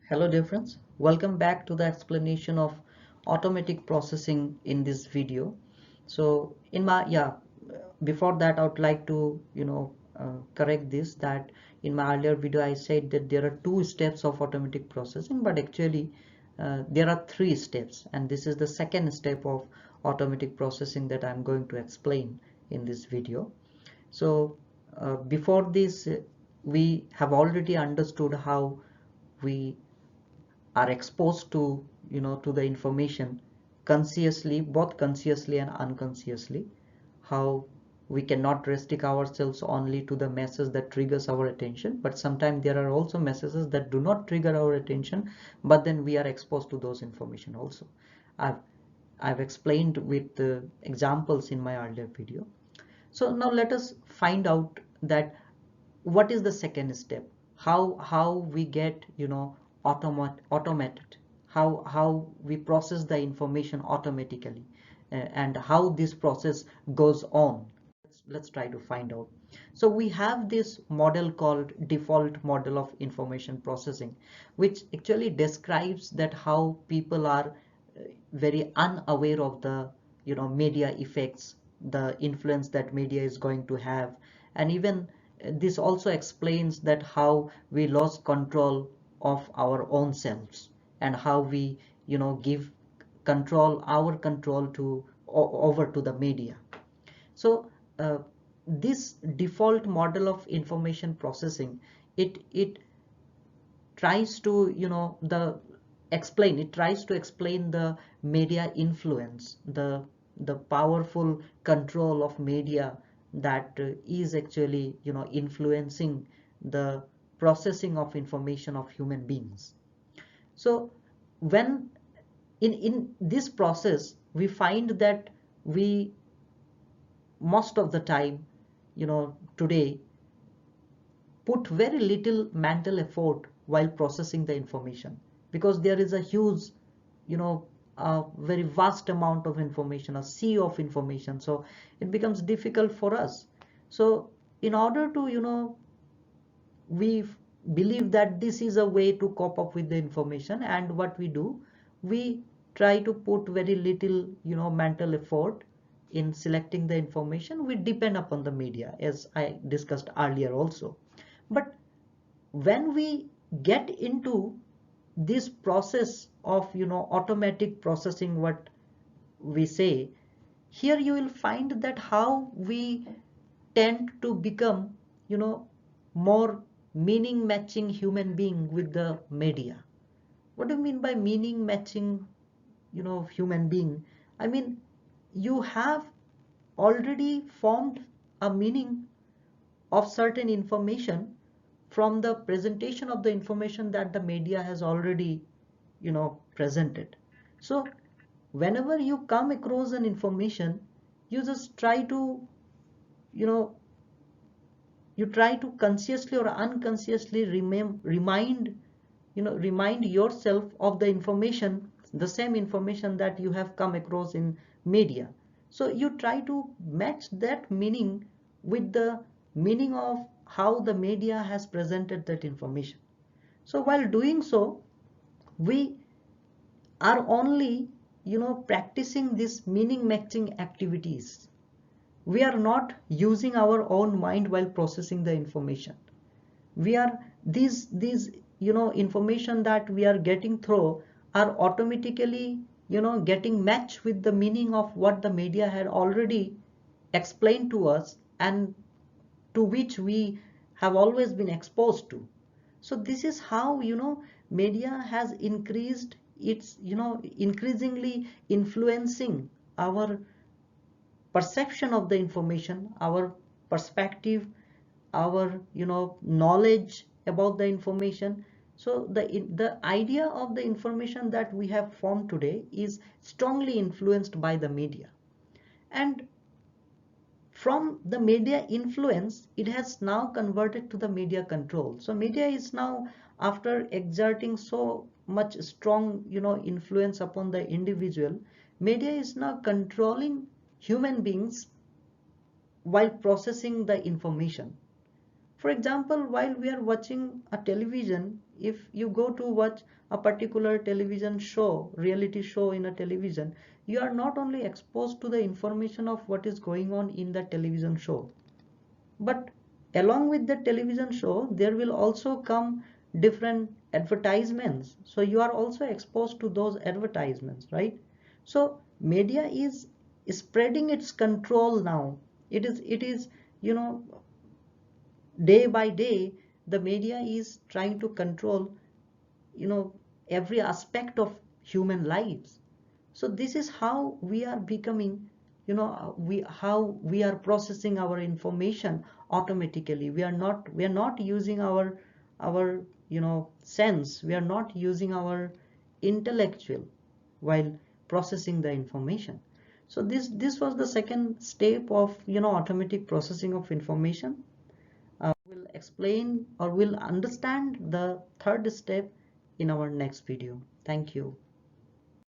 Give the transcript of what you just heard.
Hello dear friends, welcome back to the explanation of automatic processing in this video. So in my before that I would like to correct this, that in my earlier video I said that there are two steps of automatic processing, but actually there are three steps, and this is the second step of automatic processing that I'm going to explain in this video. So before this we have already understood how we are exposed to to the information consciously, both consciously and unconsciously, how we cannot restrict ourselves only to the message that triggers our attention, but sometimes there are also messages that do not trigger our attention, but then we are exposed to those information also. I've explained with the examples in my earlier video. So now let us find out that what is the second step, how we get automated, how we process the information automatically, and how this process goes on. Let's try to find out. So we have this model called default model of information processing, which actually describes that how people are very unaware of the media effects, the influence that media is going to have, and even this also explains that how we lost control of our own selves, and how we give our control to over to the media. So this default model of information processing, it tries to tries to explain the media influence, the powerful control of media that is actually influencing the processing of information of human beings. So when in this process we find that we most of the time today put very little mental effort while processing the information, because there is a huge you know a very vast amount of information, a sea of information, so it becomes difficult for us. So in order to we believe that this is a way to cope up with the information, and what we do, we try to put very little mental effort in selecting the information. We depend upon the media, as I discussed earlier also. But when we get into this process of automatic processing, what we say here, you will find that how we tend to become you know more meaning matching human being with the media. What do you mean by meaning matching human being? I mean, you have already formed a meaning of certain information from the presentation of the information that the media has already presented. So whenever you come across an information, you just try to you know you try to consciously or unconsciously remind yourself of the information, the same information that you have come across in media. So you try to match that meaning with the meaning of how the media has presented that information. So while doing so, we are only practicing this meaning matching activities. We are not using our own mind while processing the information. We are these information that we are getting through are automatically getting matched with the meaning of what the media had already explained to us, and to which we have always been exposed to. So this is how media has increased its increasingly influencing our perception of the information, our perspective, our knowledge about the information. So the idea of the information that we have formed today is strongly influenced by the media, and from the media influence it has now converted to the media control. So media is now, after exerting so much strong influence upon the individual, media is now controlling human beings while processing the information. For example, while we are watching a television, if you go to watch a particular television show, reality show in a television, you are not only exposed to the information of what is going on in the television show, but along with the television show there will also come different advertisements, so you are also exposed to those advertisements, right? So media is spreading its control now. It is you know day by day the media is trying to control you know every aspect of human lives. So this is how we are becoming, we how we are processing our information automatically. We are not using our sense. We are not using our intellectual while processing the information. So this was the second step of automatic processing of information. We'll explain or we'll understand the third step in our next video. Thank you.